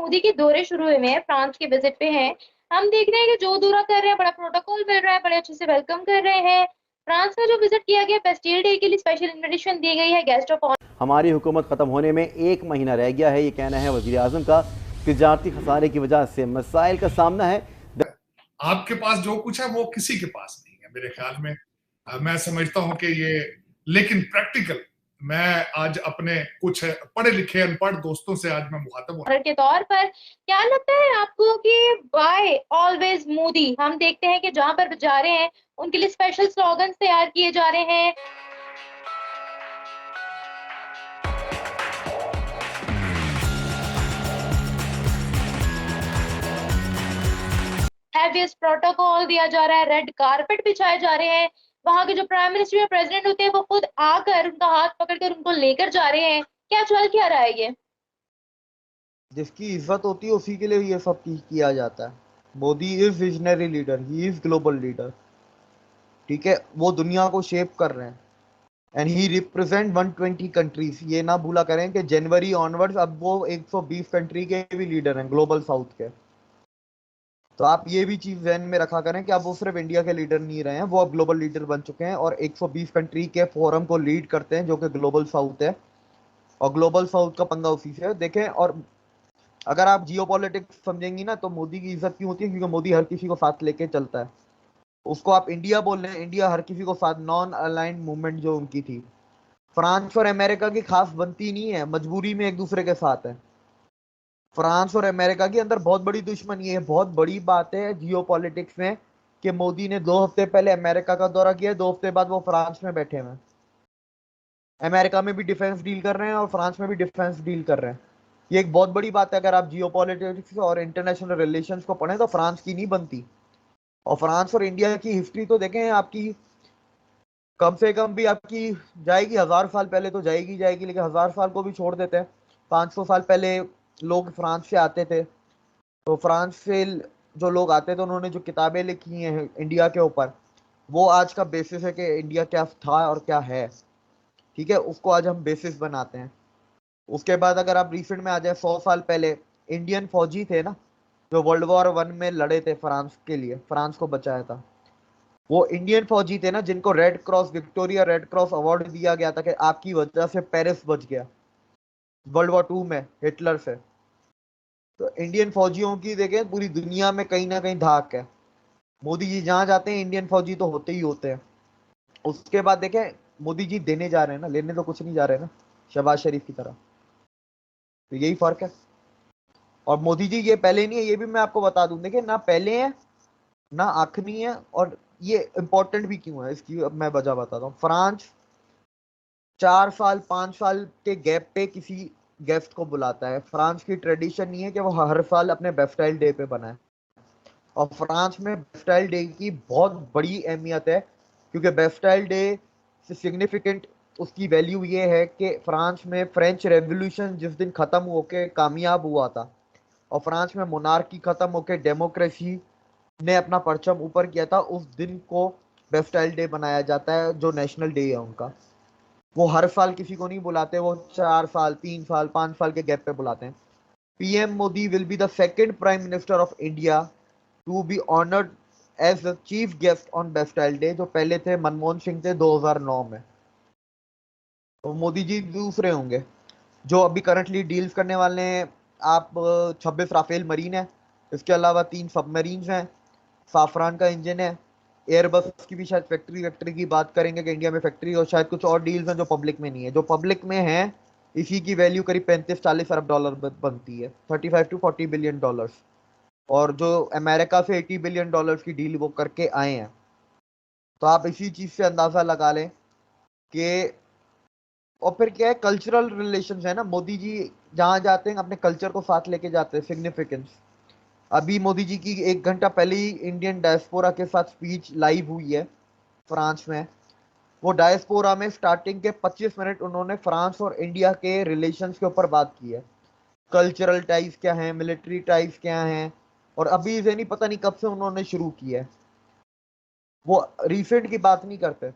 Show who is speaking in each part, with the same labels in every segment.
Speaker 1: मोदी के दौरे शुरू हुए हैं, फ्रांस के विजिट पे हैं। हम देख रहे हैं कि जो दौरा कर रहे हैं, बड़ा प्रोटोकॉल मिल रहा है, बड़े अच्छे से वेलकम कर रहे हैं। फ्रांस में जो विजिट किया गया, बेस्टिल डे के लिए स्पेशल इन्विटेशन दी गई है, गेस्ट ऑफ ऑनर।
Speaker 2: हमारी हुकूमत ख़त्म होने में 1 महीना रह गया है, ये कहना है वज़ीर आज़म का। तिजारती खसारे की वजह से मसाइल का सामना है।
Speaker 3: आपके पास जो कुछ है वो किसी के पास नहीं है मेरे ख्याल में। मैं समझता हूं कि ये, लेकिन प्रैक्टिकल, मैं आज अपने कुछ पढ़े लिखे अनपढ़ दोस्तों से आज मैं मुखातब हूं
Speaker 1: के तौर पर क्या लगता है आपको कि बाय ऑलवेज मोदी, हम देखते हैं कि जहां पर जा रहे हैं उनके लिए स्पेशल स्लोगन्स तैयार किए जा रहे हैं। हैवीएस्ट प्रोटोकॉल दिया जा रहा है, रेड कारपेट बिछाए जा रहे हैं। वहां के जो प्राइम मिनिस्टर या प्रेसिडेंट होते हैं वो खुद आकर उनका हाथ पकड़कर उनको लेकर जा रहे हैं। क्या चल क्या रहा है ये?
Speaker 4: जिसकी इज्जत होती है उसी के लिए ये सब किया जाता है। Modi is visionary leader, he is global leader. ठीक है, वो दुनिया को शेप कर रहे हैं एंड ही रिप्रेजेंट 120 कंट्रीज। ये ना भूला करें कि जनवरी ऑनवर्ड्स अब वो 120 कंट्री के भी लीडर हैं, ग्लोबल साउथ के। तो आप ये भी चीज ध्यान में रखा करें कि अब वो सिर्फ इंडिया के लीडर नहीं रहे हैं, वो अब ग्लोबल लीडर बन चुके हैं और 120 कंट्री के फोरम को लीड करते हैं, जो कि ग्लोबल साउथ है। और ग्लोबल साउथ का पंगा उसी से है, देखें। और अगर आप जियो पॉलिटिक्स समझेंगी ना, तो मोदी की इज्जत क्यों होती है? क्योंकि मोदी हर किसी को साथ लेके चलता है। उसको आप इंडिया बोल रहे हैं, इंडिया हर किसी को साथ, नॉन अलाइंड मूवमेंट जो उनकी थी। फ्रांस और अमेरिका की खास बनती नहीं है, मजबूरी में एक दूसरे के साथ है। फ्रांस और अमेरिका के अंदर बहुत बड़ी दुश्मनी है। बहुत बड़ी बात है जियो पॉलिटिक्स में कि मोदी ने 2 हफ्ते पहले अमेरिका का दौरा किया, 2 हफ्ते बाद वो फ्रांस में बैठे हुए हैं। अमेरिका में भी डिफेंस डील कर रहे हैं और फ्रांस में भी डिफेंस डील कर रहे हैं। ये एक बहुत बड़ी बात है। अगर आप जियो पॉलिटिक्स और इंटरनेशनल रिलेशंस को पढ़ें तो फ्रांस की नहीं बनती। और फ्रांस और इंडिया की हिस्ट्री तो देखें आपकी, कम से कम भी आपकी जाएगी 1000 साल पहले, तो जाएगी जाएगी, लेकिन 1000 साल को भी छोड़ देते हैं। 500 साल पहले लोग फ्रांस से आते थे, तो फ्रांस से जो लोग आते थे उन्होंने जो किताबें लिखी हैं इंडिया के ऊपर, वो आज का बेसिस है कि इंडिया क्या था और क्या है। ठीक है, उसको आज हम बेसिस बनाते हैं। उसके बाद अगर आप रिसेंट में आ जाए, 100 साल पहले इंडियन फौजी थे ना, जो वर्ल्ड वॉर 1 में लड़े थे फ्रांस के लिए, फ्रांस को बचाया था। वो इंडियन फौजी थे ना, जिनको red cross, Victoria red cross award दिया गया था कि आपकी वजह से पेरिस बच गया वर्ल्ड वॉर 2 में हिटलर से। तो इंडियन फौजियों की देखें पूरी दुनिया में कहीं ना कहीं धाक है। मोदी जी जहां जाते हैं इंडियन फौजी तो होते ही होते हैं। उसके बाद देखें, मोदी जी देने जा रहे हैं ना, लेने तो कुछ नहीं जा रहे ना, शहबाज शरीफ की तरह। तो यही फर्क है। और मोदी जी ये पहले नहीं है, ये भी मैं आपको बता दूं। देखिए, ना पहले है ना आखिरी है। और ये इंपॉर्टेंट भी क्यों है इसकी अब मैं वजह बताता हूँ। फ्रांस 4 साल 5 साल के गैप पे किसी गेस्ट को बुलाता है। फ्रांस की ट्रेडिशन नहीं है कि वो हर साल अपने बेस्टाइल डे पे बनाए। और फ्रांस में बेस्टाइल डे की बहुत बड़ी अहमियत है, क्योंकि बेस्टाइल डे से सिग्निफिकेंट उसकी वैल्यू ये है कि फ्रांस में फ्रेंच रेवोल्यूशन जिस दिन खत्म होके कामयाब हुआ था, और फ्रांस में मोनार्की खत्म होके डेमोक्रेसी ने अपना परचम ऊपर किया था, उस दिन को बेस्टाइल डे बनाया जाता है, जो नेशनल डे है उनका। वो हर साल किसी को नहीं बुलाते, वो 4 साल 3 साल 5 साल के गैप पे बुलाते हैं। PM Modi will be the second prime minister of India to be honoured as the chief guest on Bastille Day. जो पहले थे मनमोहन सिंह थे 2009 में, तो मोदी जी दूसरे होंगे जो अभी करंटली डील्स करने वाले हैं। आप 26 राफेल मरीन है, इसके अलावा 3 सबमरीन हैं, साफरान का इंजन है, एयरबस की भी शायद फैक्ट्री वैक्ट्री की बात करेंगे कि इंडिया में फैक्ट्री, और शायद कुछ और डील्स हैं जो पब्लिक में नहीं है। जो पब्लिक में है इसी की वैल्यू करीब 35-40 अरब डॉलर बनती है, 35 to 40 बिलियन डॉलर्स। और जो अमेरिका से 80 बिलियन डॉलर्स की डील वो करके आए हैं। तो आप इसी चीज से अंदाजा लगा लें कि, और फिर क्या है, कल्चरल रिलेशंस है ना। मोदी जी जहां जाते हैं अपने कल्चर को साथ लेके जाते हैं, सिग्निफिकेंस। अभी मोदी जी की 1 घंटा पहले ही इंडियन डायस्पोरा के साथ स्पीच लाइव हुई है फ्रांस में। वो डायस्पोरा में स्टार्टिंग के 25 मिनट उन्होंने फ्रांस और इंडिया के रिलेशंस के ऊपर बात की है। कल्चरल टाइज क्या है, मिलिट्री टाइज क्या है, और अभी से नहीं, पता नहीं कब से उन्होंने शुरू की है। वो रिसेंट की बात नहीं करते।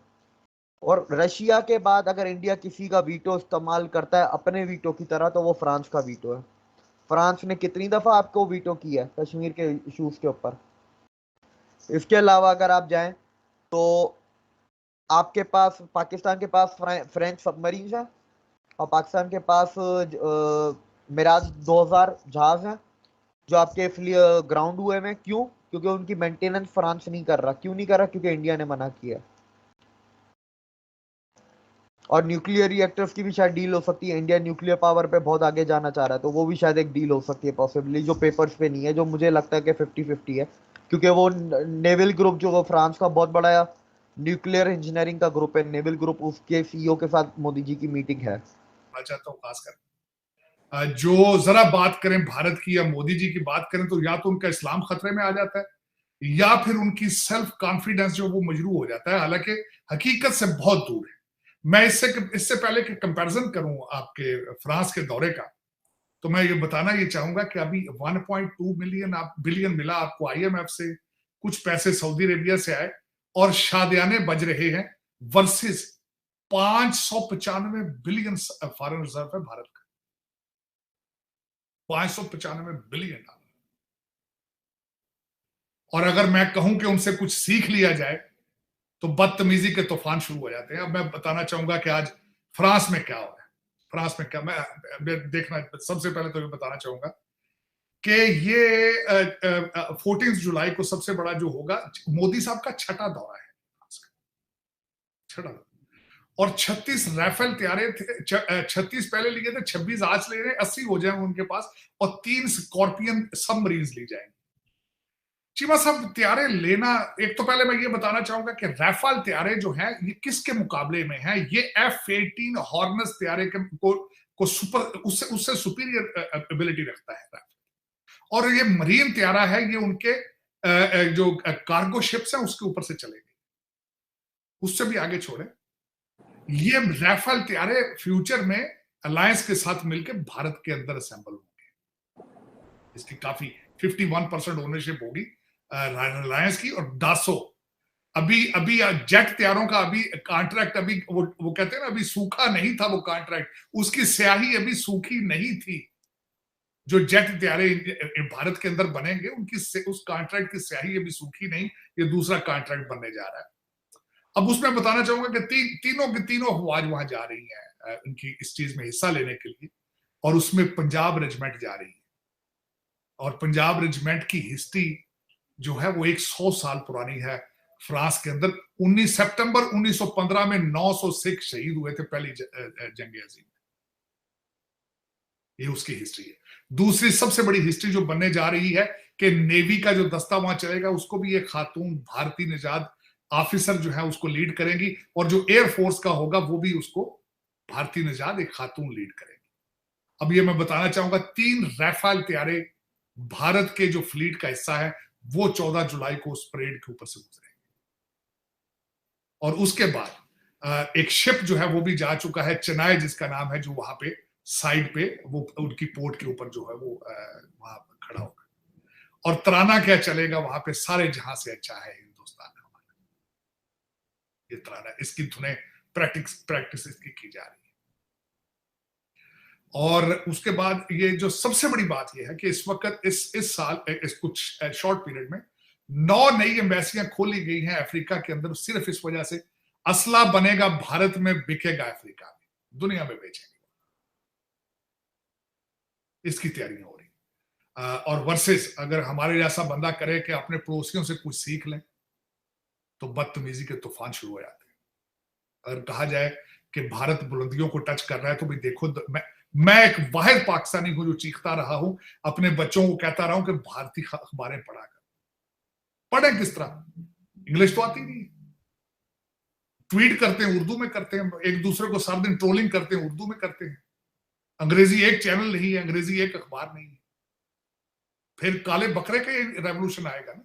Speaker 4: और रशिया के बाद अगर इंडिया किसी का वीटो इस्तेमाल करता है अपने वीटो की तरह, तो वो फ्रांस का वीटो है। फ्रांस ने कितनी दफा आपको वीटो किया है कश्मीर के इश्यूज के ऊपर। इसके अलावा अगर आप जाएं तो आपके पास पाकिस्तान के पास फ्रेंच सबमरीन है और पाकिस्तान के पास मिराज 2000 जहाज हैं जो आपके ग्राउंड हुए में। क्यों? क्योंकि उनकी मेंटेनेंस फ्रांस नहीं कर रहा। क्यों नहीं कर रहा? क्योंकि इंडिया ने मना किया। और न्यूक्लियर रिएक्टर्स की भी शायद डील हो सकती है। इंडिया न्यूक्लियर पावर पे बहुत आगे जाना चाह रहा है, तो वो भी शायद एक डील हो सकती है पॉसिबली, जो पेपर्स पे नहीं है, जो मुझे लगता है कि 50-50 है। क्योंकि वो नेवल ग्रुप जो फ्रांस का बहुत बड़ा न्यूक्लियर इंजीनियरिंग का ग्रुप है, नेवल ग्रुप, उसके सीईओ के साथ मोदी जी की मीटिंग है।
Speaker 3: मैं चाहता हूँ खासकर जो जरा बात करें भारत की या मोदी जी की बात करें तो या तो उनका इस्लाम खतरे में आ जाता है या फिर उनकी सेल्फ कॉन्फिडेंस जो वो मजरू हो जाता है, हालांकि हकीकत से बहुत दूर है। मैं इससे पहले कि कंपैरिजन करूं आपके फ्रांस के दौरे का, तो मैं ये बताना ये चाहूंगा कि अभी 1.2 बिलियन मिला आपको आईएमएफ से, कुछ पैसे सऊदी अरेबिया से आए और शादियाने बज रहे हैं वर्सेस 595 बिलियन फॉरेन रिजर्व है भारत का। 595 बिलियन डॉलर। और अगर मैं कहूं कि उनसे कुछ सीख लिया जाए तो बदतमीजी के तूफान शुरू हो जाते हैं। अब मैं बताना चाहूंगा कि आज फ्रांस में क्या हो रहा है। फ्रांस में क्या, मैं देखना सबसे पहले तो ये बताना चाहूंगा कि ये 14 जुलाई को सबसे बड़ा जो होगा, मोदी साहब का छठा दौरा है, छठा। और 36 राफेल तैयारे थे, 36 पहले लिए थे, 26 आज ले रहे हैं, 80 हो जाएंगे उनके पास, और 3 स्कॉर्पियन सबमरीन्स ली जाएंगे। चीमा साहब तैयारे लेना, एक तो पहले मैं ये बताना चाहूंगा कि राफेल तैयारे जो हैं ये किसके मुकाबले में हैं? ये F-18 हॉर्नेस तैयारे को सुपर उससे सुपीरियर एबिलिटी रखता है राफेल। और ये मरीन तैयारा है, ये उनके जो कार्गो शिप्स हैं उसके ऊपर से चलेगी, उससे भी आगे छोड़े। ये राफेल तैयारे फ्यूचर में अलायंस के साथ मिलकर भारत के अंदर असेंबल होंगे। इसकी काफी 51% ओनरशिप होगी रिलायंस की। और दासो अभी जेट तैयारों का अभी कॉन्ट्रैक्ट, अभी वो कहते हैं ना, अभी सूखा नहीं था वो कॉन्ट्रैक्ट, उसकी स्याही अभी सूखी नहीं थी। जो जेट तैयारे भारत के अंदर बनेंगे उनकी उस कॉन्ट्रैक्ट की स्याही अभी सूखी नहीं, ये दूसरा कॉन्ट्रैक्ट बनने जा रहा है। अब उसमें बताना चाहूंगा कि तीनों की तीनों अफवाज वहां जा रही हैं उनकी इस चीज में हिस्सा लेने के लिए, और उसमें पंजाब रेजिमेंट जा रही है। और पंजाब रेजिमेंट की हिस्ट्री जो है वो 100 साल पुरानी है फ्रांस के अंदर। 19 सितंबर 1915 में 900 सिख शहीद हुए थे पहली जंग अजीम में। ये उसकी हिस्ट्री है। दूसरी सबसे बड़ी हिस्ट्री जो बनने जा रही है कि नेवी का जो दस्ता वहां चलेगा उसको भी एक खातून भारतीय निजात ऑफिसर जो है उसको लीड करेंगी, और जो एयरफोर्स का होगा वो भी उसको भारतीय निजात एक खातून लीड करेंगी। अब ये मैं बताना चाहूंगा 3 राफेल तैयारे भारत के जो फ्लीट का हिस्सा है वो 14 जुलाई को उस परेड के ऊपर से गुजरेंगे। और उसके बाद एक शिप जो है वो भी जा चुका है, चेन्नई जिसका नाम है, जो वहां पे साइड पे वो उनकी पोर्ट के ऊपर जो है वो वहां खड़ा होगा। और तराना क्या चलेगा वहां पे, सारे जहां से अच्छा है हिंदुस्तान हमारा, ये तराना, इसकी धुनें प्रैक्टिस इसकी की जा रही है। और उसके बाद ये जो सबसे बड़ी बात ये है कि इस वक्त इस साल इस कुछ शॉर्ट पीरियड में 9 नई एम्बेसियां खोली गई हैं अफ्रीका के अंदर, सिर्फ इस वजह से असला बनेगा भारत में, बिकेगा अफ्रीका में, दुनिया में बेचेंगे, इसकी तैयारियां हो रही। और वर्सेस अगर हमारे जैसा बंदा करे कि अपने पड़ोसियों से कुछ सीख लें तो बदतमीजी के तूफान शुरू हो जाते हैं। अगर कहा जाए कि भारत बुलंदियों को टच कर रहा है तो भी देखो, मैं एक वाहिद पाकिस्तानी हूं जो चीखता रहा हूं, अपने बच्चों को कहता रहा हूं कि भारतीय अखबारें पढ़ा कर। पढ़े किस तरह? इंग्लिश तो आती नहीं है। ट्वीट करते हैं उर्दू में करते हैं, एक दूसरे को सारा दिन ट्रोलिंग करते हैं उर्दू में करते हैं। अंग्रेजी एक चैनल नहीं है, अंग्रेजी एक अखबार नहीं है। फिर काले बकरे का रेवोल्यूशन आएगा ना,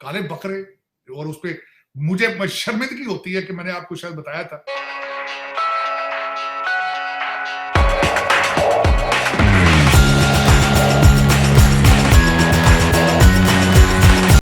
Speaker 3: काले बकरे। और उस पर मुझे शर्मिंदगी होती है कि मैंने आपको शायद बताया था